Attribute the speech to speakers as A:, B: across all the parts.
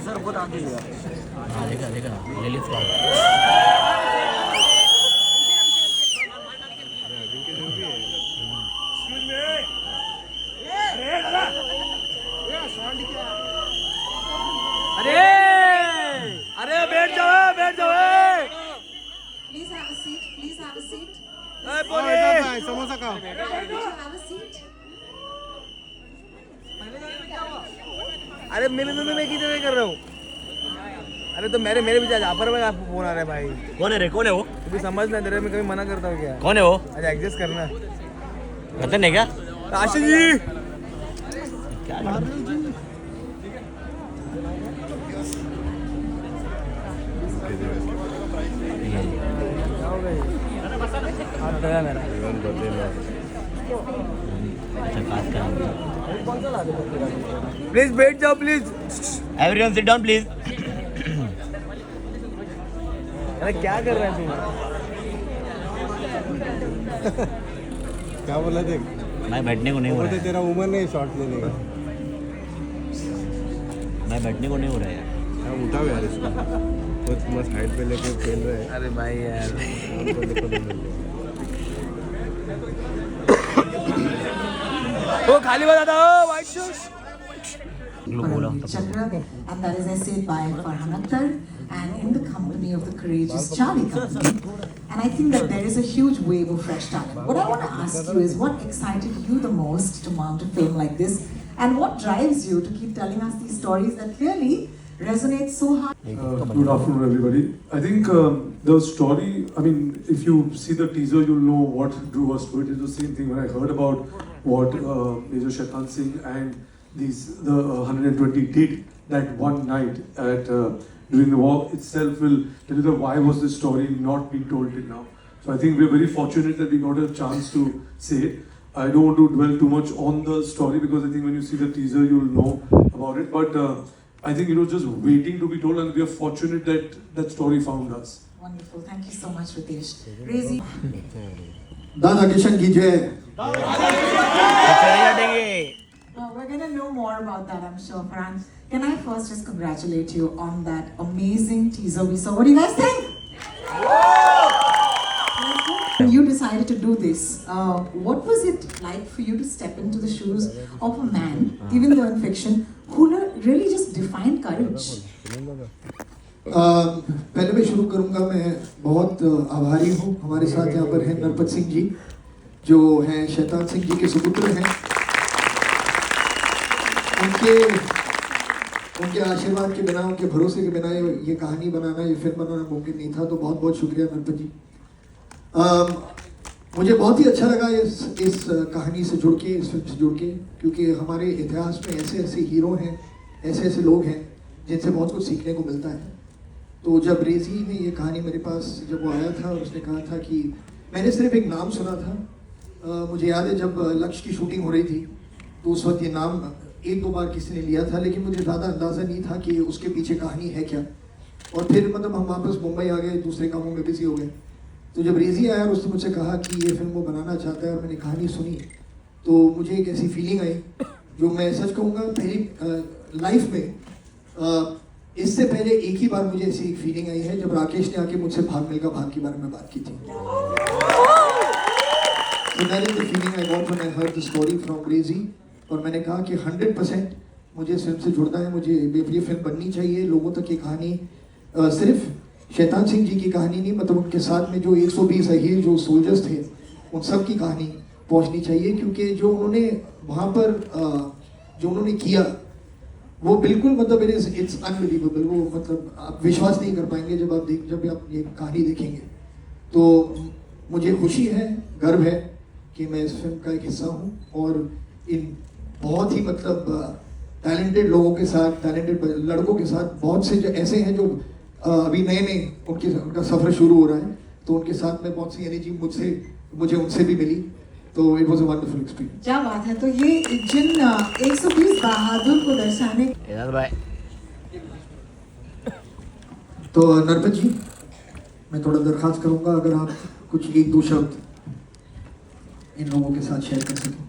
A: Sir बहुत आगे गया।
B: देखा देखा लिली फ्लॉवर
A: अरे अरे बैठ जाओ
C: Please have a seat. Please have a seat.
D: Samosa का
C: Why don't you have a seat?
A: अरे मैं किधर कर रहा हूँ। अरे तो मेरे भी जहाँ पर आपको फोन आ रहा है भाई।
B: कौन है रे कौन है वो
A: तू भी समझ ना दे रहा, मैं कभी मना करता हूँ क्या।
B: कौन है वो
A: अरे एडजस्ट करना।
B: रतन है क्या
A: आशीष जी
B: क्या
A: हाथ गया मेरा। प्लीज बैठ जाओ please.
B: Everyone sit down please
A: अरे क्या कर रहा है तू।
D: क्या बोला देख,
B: मैं बैठने को नहीं हो रहा
D: बोलते
B: है
D: तेरा उम्र नहीं शॉट लेने का।
B: मैं बैठने को नहीं हो रहा है यार
D: हाँ, उठाओ यार इसको, कुछ मस्त हाइट पे लेके खेल रहे हैं।
A: अरे भाई यार वो खाली बता दो white shoes.
C: Chakra, and that is essayed by Farhan Akhtar and in the company of the courageous Charlie Company. And I think that there is a huge wave of fresh talent. What I want to ask you is what excited you the most to mount a film like this? And what drives you to keep telling us these stories that clearly resonate so hard?
E: Good afternoon, everybody. I think the story, I mean, if you see the teaser, you'll know what drew us to it. It's the same thing when I heard about what Major Shaitan Singh and the 120 did that one night at during the war itself will tell you that why was this story not being told till now. So I think we're very fortunate that we got a chance to say it. I don't want to dwell too much on the story because I think when you see the teaser, you'll know about it. But I think it was just waiting to be told, and we are fortunate that that story found us.
C: Wonderful. Thank you so much, Ritesh. Rezi.
F: दादा किशन की जय।
C: Well, we're going to know more about that, I'm sure. Farhan, can I first just congratulate you on that amazing teaser we saw? What do you guys think? You decided to do this. What was it like for you to step into the shoes of a man, even though in fiction, who really just defined courage?
F: पहले मैं शुरू करूंगा, मैं बहुत आभारी हूँ। हमारे साथ यहाँ पर हैं नरपत सिंह जी, जो हैं शैतान सिंह जी के सुपुत्र हैं। उनके आशीर्वाद के बिना, उनके भरोसे के बिना ये कहानी बनाना, ये फिल्म बनाना मुमकिन नहीं था। तो बहुत बहुत शुक्रिया नरपत जी। मुझे बहुत ही अच्छा लगा इस कहानी से जुड़ के, इस फिल्म से जुड़ के, क्योंकि हमारे इतिहास में ऐसे ऐसे हीरो हैं, ऐसे ऐसे लोग हैं जिनसे बहुत कुछ सीखने को मिलता है। तो जब रेजी ने ये कहानी मेरे पास जब वो आया था और उसने कहा था कि मैंने सिर्फ एक नाम सुना था, मुझे याद है जब लक्ष्य की शूटिंग हो रही थी तो उस वक्त ये नाम एक दो बार किसी ने लिया था, लेकिन मुझे ज़्यादा अंदाज़ा नहीं था कि उसके पीछे कहानी है क्या। और फिर मतलब हम वापस मुंबई आ गए, दूसरे कामों में बिजी हो गए। तो जब रेजी आया और उसने मुझसे कहा कि ये फिल्म वो बनाना चाहता है और मैंने कहानी सुनी, तो मुझे एक ऐसी फीलिंग आई जो मैं सच कहूँगा पहली लाइफ में इससे पहले एक ही बार मुझे ऐसी एक फीलिंग आई है जब राकेश ने आके मुझसे भाग मिल्खा भाग के बारे में बात की थी। So that is the feeling I got when I heard the story from Rezi। और मैंने कहा कि 100% मुझे इस फिल्म से जुड़ना है, मुझे ये फिल्म बननी चाहिए। लोगों तक ये कहानी सिर्फ शैतान सिंह जी की कहानी नहीं, मतलब उनके साथ में जो 120 अहीर जो सोल्जर्स थे उन सब की कहानी पहुंचनी चाहिए, क्योंकि जो उन्होंने वहाँ पर जो उन्होंने किया वो बिल्कुल मतलब इट्स अनबिलीवेबल। वो मतलब आप विश्वास नहीं कर पाएंगे जब आप ये कहानी देखेंगे। तो मुझे खुशी है, गर्व है कि मैं इस फिल्म का एक हिस्सा हूँ और इन बहुत ही मतलब टैलेंटेड लोगों के साथ, टैलेंटेड लड़कों के साथ, बहुत से जो ऐसे हैं जो अभी नए नए उनका सफ़र शुरू हो रहा है, तो उनके साथ में बहुत सी एनर्जी मुझे उनसे भी मिली। तो it was a wonderful experience.
C: क्या बात है। तो ये जिन 120 बहादुर को दर्शाने
F: तो नरपत जी, मैं थोड़ा दरख्वास्त करूंगा अगर आप कुछ एक दो शब्द इन लोगों के साथ शेयर कर सकें।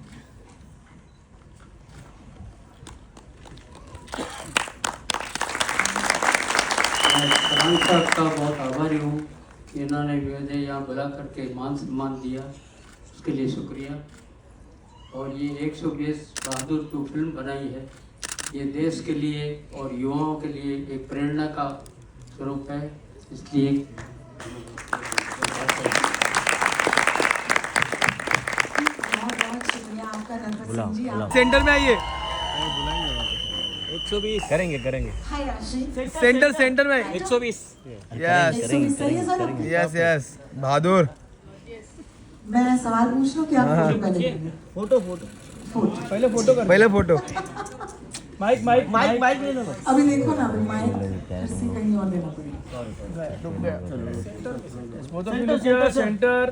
G: मैं फरहान साहब का बहुत आभारी हूँ कि इन्होंने मुझे यहाँ बुला करके मान सम्मान दिया, उसके लिए शुक्रिया। और ये 120 बहादुर की फिल्म बनाई है, ये देश के लिए और युवाओं के लिए एक प्रेरणा का स्वरूप है, इसलिए
C: बहुत शुक्रिया आपका नरपत सिंह जी। आप
A: सेंटर में आइए,
B: 120 करेंगे करेंगे
C: हाय राशि
A: सेंटर सेंटर में
B: 120
A: यस
C: सही है सर।
A: यस यस बहादुर।
C: मैं सवाल पूछ लूं कि आप फोटो पहले लेंगे?
B: फोटो फोटो
C: फोटो
A: पहले फोटो।
B: माइक ले लो।
C: अभी देखो ना, अभी माइक फिर से कहीं और देना पड़ेगा।
A: सेंटर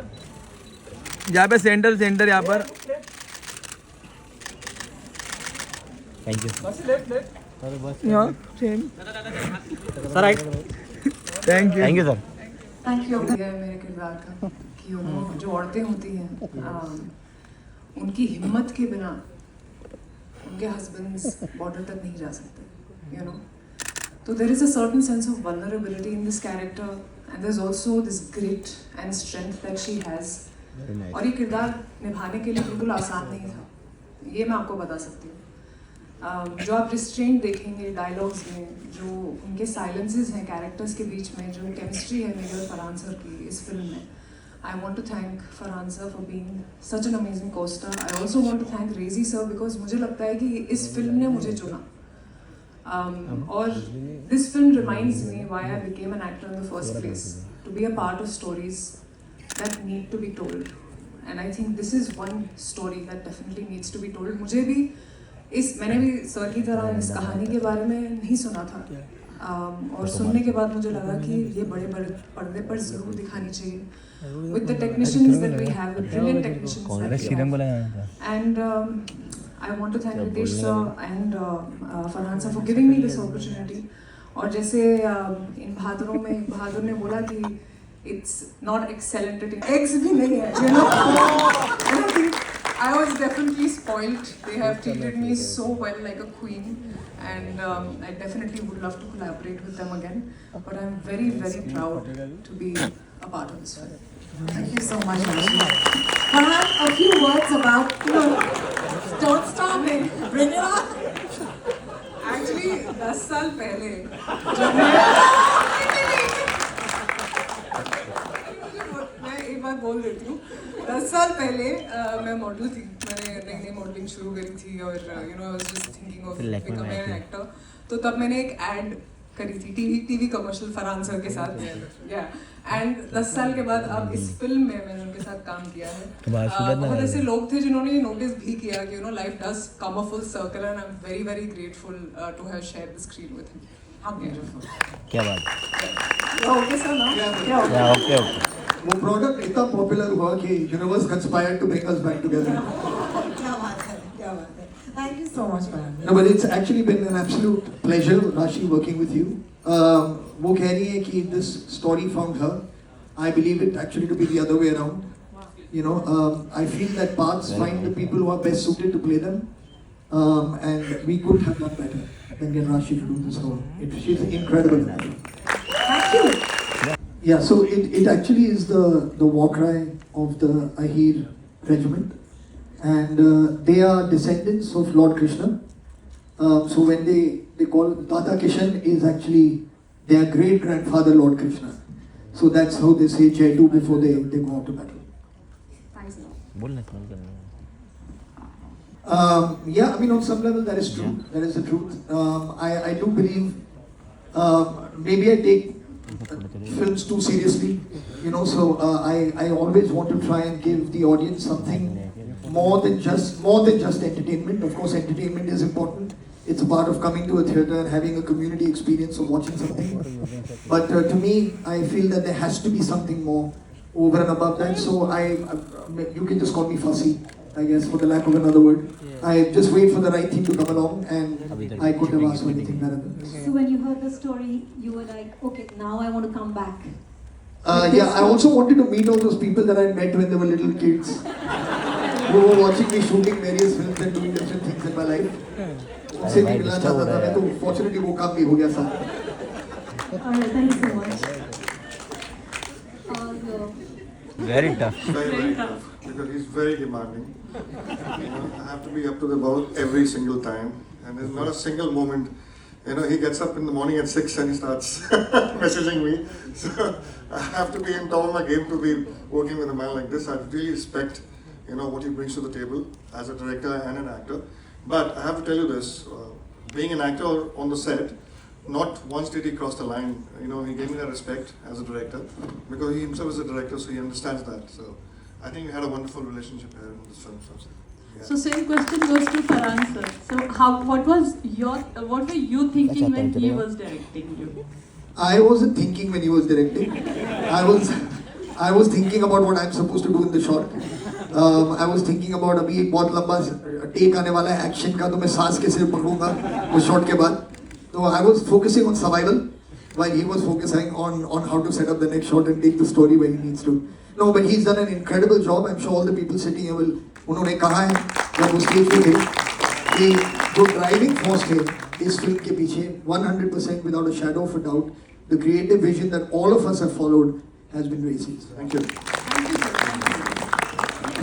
A: यहाँ पे सेंटर यहाँ पर।
B: Thank you
A: sir thank you
B: sir.
C: Thank you.
H: है मेरे किरदार का कि उन्होंने जो औरतें होती हैं उनकी हिम्मत के बिना उनके हस्बैंड्स बॉर्डर तक नहीं जा सकते, यू नो। तो there is a certain sense of vulnerability in this character and there is also this grit and strength that she has. और ये किरदार निभाने के लिए बिल्कुल आसान नहीं था, ये मैं आपको बता सकती हूँ। जो आप रिस्ट्रेंट देखेंगे डायलॉग्स में, जो उनके साइलेंसेस हैं कैरेक्टर्स के बीच में, जो केमिस्ट्री है मेरे और फरहान सर की इस फिल्म में, I want to thank Farhan sir for being such an amazing co-star. I also want to thank Rezi sir because मुझे लगता है कि इस फिल्म ने मुझे चुना। और this film reminds me why I became an actor in the first place, to be a part of stories that need to be told. And I think this is one story that definitely needs to be told. मुझे भी मैंने भी sir की तरह इस कहानी के बारे में नहीं सुना था, और सुनने के बाद मुझे लगा कि ये बड़े बड़े पर्दे पर ज़रूर दिखानी चाहिए। With the technicians that we have, with brilliant technicians that we have. And I want to thank Ritesh sir and Farhan sir for giving me this opportunity. और जैसे इन बहादुरों में बहादुर ने बोला कि it's not excellent at eggs भी नहीं है, you know. And I think I was definitely spoiled. They have treated me so well like a queen, and I definitely would love to collaborate with them again. But I'm very, very proud to be a part of this film.
C: Thank you so much, Rashi. Farhan, a few words about, don't stop it, bring it on.
H: Actually, 10 साल पहले मैं एक बार बोल देती हूँ। 10 साल पहले मैं मॉडल थी, मैंने नई मॉडलिंग शुरू करी थी और I was just thinking of becoming an actor. तो तब मैंने एक ऐड करी थी, टीवी कमर्शियल फरहान सर के साथ। एंड 10 साल के बाद अब इस फिल्म में मैंने उनके साथ काम किया है। बहुत ऐसे लोग थे जिन्होंने ये नोटिस भी किया कि life does come a full circle, and I am very very grateful to have shared the screen with him. How beautiful,
B: क्या बात।
H: ओके सर ना, क्या हो गया?
B: Okay okay.
F: वो प्रोडक्ट इतना पॉपुलर हुआ कि universe conspired to bring us back together.
C: क्या बात है, क्या बात है। Thank you so much, Farhan.
F: No, but it's actually been an absolute pleasure, Rashi, working with you. वो कह रही है कि this story found her. I believe it actually to be the other way around. You know, I feel that parts find the people who are best suited to play them, and we could have done better than get Rashi to do this role. She's incredible.
C: Thank you.
F: Yeah, so it actually is the war cry of the Ahir regiment, and they are descendants of Lord Krishna. So when they call Tata Kishan is actually their great grandfather Lord Krishna. So that's how they say Jai Do before they go out to battle.
H: Thanks a lot.
B: बोलना कौन करना
F: Yeah, I mean, on some level that is true. That is the truth. I do believe maybe I take films too seriously, you know. So I always want to try and give the audience something more than just entertainment. Of course, entertainment is important. It's a part of coming to a theatre and having a community experience of watching something. But to me, I feel that there has to be something more over and above that. So you can just call me fussy, I guess, for the lack of another word. I just wait for the right thing to come along, and I couldn't have asked for anything better than this.
I: So when you heard the story, you were like, okay, now I want to come back.
F: Yeah, I also wanted to meet all those people that I met when they were little kids, who were watching me shooting various films and doing different things in my life. उनसे भी मिलना चाहता था मैं, तो fortunately वो काम भी हो गया साथ।
I: Alright, thank you so much.
B: Very tough.
J: Very tough. Because he's very demanding. I have to be up to the ball every single time. And there's not a single moment. He gets up in the morning at 6 and he starts messaging me. So I have to be in top of my game to be working with a man like this. I really respect, what he brings to the table as a director and an actor. But I have to tell you this, being an actor on the set, not once did he cross the line. He gave me that respect as a director because he himself is a director, so he understands that. So I think we had a wonderful relationship here in this film. Yeah.
K: So same question goes to Farhan sir. So what were you thinking when he was directing you?
F: I wasn't thinking when he was directing. I was thinking about what I'm supposed to do in the shot. I was thinking about अभी एक बहुत लंबा take आने वाला है action का, तो मैं सांस कैसे पकड़ूंगा उस शॉट के बाद. So I was focusing on survival while he was focusing on how to set up the next shot and take the story where he needs to. No, but he's done an incredible job. I'm sure all the people sitting here will. उन्होंने कहा है जब वो stage पे थे कि जो driving force थे इस फिल्म के पीछे 100% without a shadow of a doubt, the creative vision that all of us have followed has been Resi's. Thank you.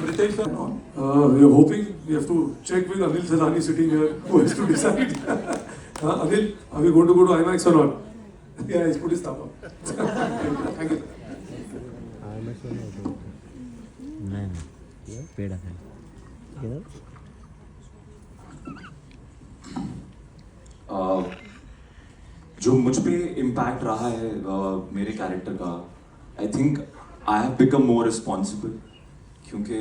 E: Ritesh sir, we are hoping we have to check with Anil Zalani sitting here who has to decide. Anil, are we going to go to IMAX or not? Yeah, he's put his thumb up. Thank you.
B: नहीं पेड़ है किधर
L: जो मुझ पे impact रहा है मेरे कैरेक्टर का, I think I have become more responsible, क्योंकि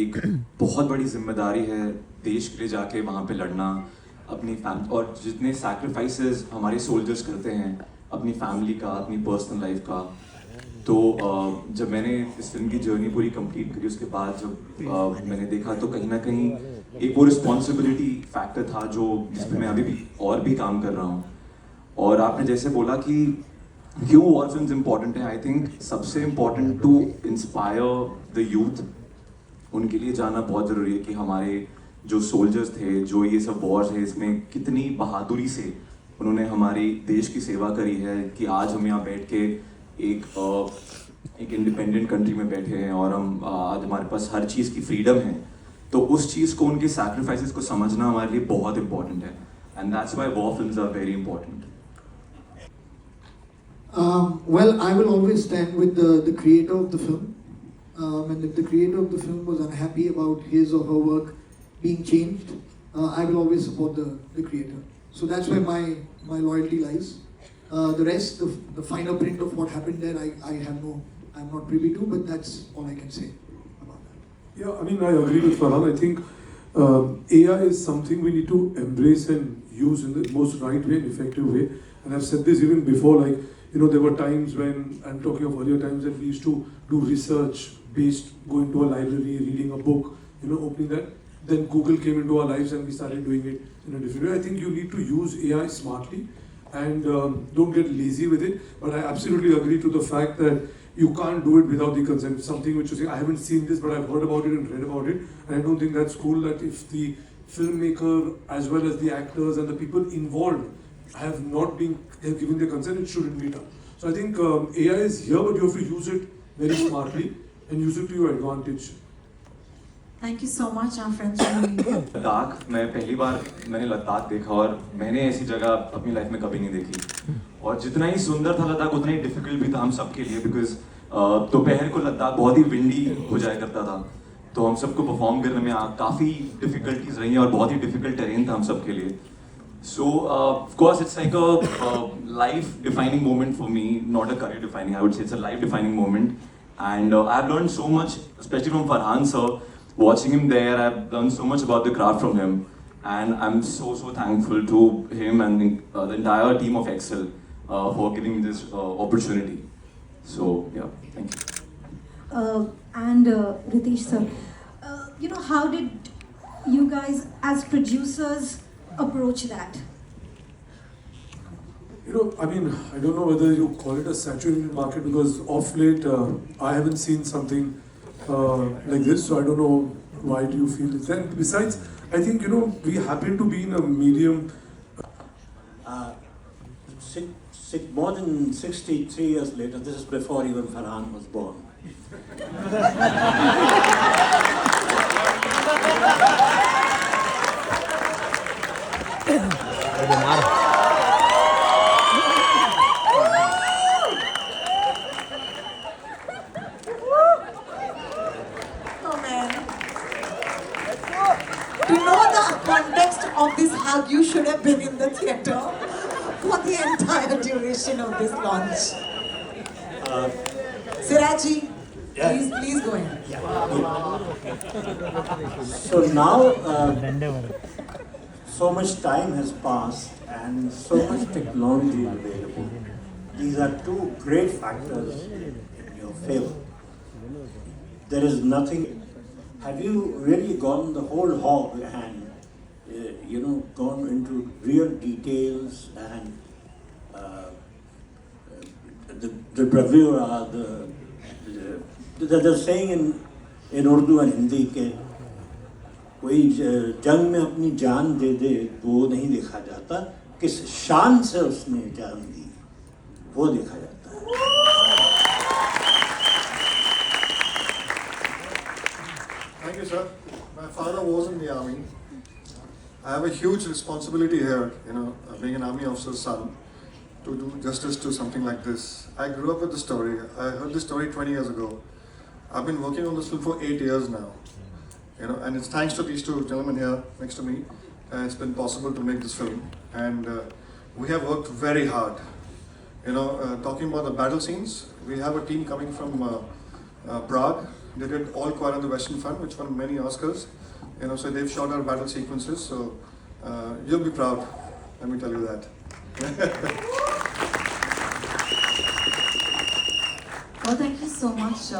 L: एक बहुत बड़ी जिम्मेदारी है देश के लिए जाके वहाँ पे लड़ना, अपनी फैमिली और जितने सैक्रिफाइसेस हमारे सोल्जर्स करते हैं अपनी फैमिली का, अपनी पर्सनल लाइफ का. तो जब मैंने इस फिल्म की जर्नी पूरी कंप्लीट करी उसके बाद जब मैंने देखा तो कहीं ना कहीं एक वो रिस्पॉन्सिबिलिटी फैक्टर था जो जिस पे मैं अभी भी और भी काम कर रहा हूँ. और आपने जैसे बोला कि क्यों वॉर फिल्म्स इम्पॉर्टेंट है, आई थिंक सबसे important to inspire the youth, उनके लिए जाना बहुत ज़रूरी है कि हमारे जो सोल्जर्स थे, जो ये सब वॉर्स है, इसमें कितनी बहादुरी से उन्होंने हमारी देश की सेवा करी है कि आज हम यहाँ बैठ के एक इंडिपेंडेंट कंट्री में बैठे हैं और हम आज हमारे पास हर चीज़ की फ्रीडम है. तो उस चीज़ को, उनके सैक्रिफाइसेस को समझना हमारे लिए बहुत इंपॉर्टेंट है, and that's why war films are very important.
F: Well, I will always stand with the creator of the film. And if the creator of the film was unhappy about his or her work being changed, I will always support the creator. So that's where my loyalty lies. The rest, the finer print of what happened there, I'm not privy to, but that's all I can say about that.
E: Yeah, I mean, I agree with Farhan. I think AI is something we need to embrace and use in the most right way and effective way. And I've said this even before, like, there were times when, I'm talking of earlier times, that we used to do research based, going to a library, reading a book, opening that. Then Google came into our lives and we started doing it in a different way. I think you need to use AI smartly and don't get lazy with it. But I absolutely agree to the fact that you can't do it without the consent. Something which you say, I haven't seen this, but I've heard about it and read about it. And I don't think that's cool that if the filmmaker as well as the actors and the people involved have given their consent, it shouldn't be done. So I think AI is here, but you have to use it very smartly and use it to your advantage.
C: Thank you so much, our friends from India.
L: Ladakh, मैं पहली बार मैंने लद्दाख देखा और मैंने ऐसी जगह अपनी life में कभी नहीं देखी. और जितना ही सुंदर था लद्दाख उतना ही डिफिकल्ट भी था हम सब के लिए, बिकॉज दोपहर को लद्दाख बहुत ही विंडी हो जाया करता था, तो हम सबको परफॉर्म करने में काफ़ी डिफिकल्टीज रही और बहुत ही डिफिकल्ट टेरेन था हम सब के लिए. So, of course, it's like a life-defining moment for me, not a career-defining. I would say it's a life-defining moment, and I've learned so much, especially from Farhan sir. Watching him there, I've learned so much about the craft from him, and I'm so thankful to him and the entire team of Excel for giving me this opportunity. So, yeah, thank you.
I: And Ritesh sir, how did you guys as producers approach that?
E: I mean, I don't know whether you call it a saturated market, because off late I haven't seen something like this, so I don't know why do you feel it. And besides, I think we happen to be in a medium.
M: more than 63 years later, this is before even Farhan was born.
C: Oh man. To know the context of this hug, you should have been in the theatre for the entire duration of this launch. Siraji, please go ahead.
M: So now, so much time has passed and so much technology is available. These are two great factors in your favor. There is nothing. Have you really gone the whole hog and gone into real details and the bravura, the saying in Urdu and Hindi के कोई जंग में अपनी जान दे दे वो नहीं देखा जाता, किस शान से उसने जान दी वो देखा जाता है.
J: Thank you, sir. My father was in the army. I have a huge responsibility here, being an army officer's son, to do justice to something like this. I grew up with the story. I heard this story 20 years ago. I've been working on this film for 8 years now. And it's thanks to these two gentlemen here next to me, it's been possible to make this film. And we have worked very hard. Talking about the battle scenes, we have a team coming from Prague. They did All Quiet on the Western Front, which won many Oscars. So they've shot our battle sequences. So you'll be proud. Let me tell you that.
C: Well, thank you so much.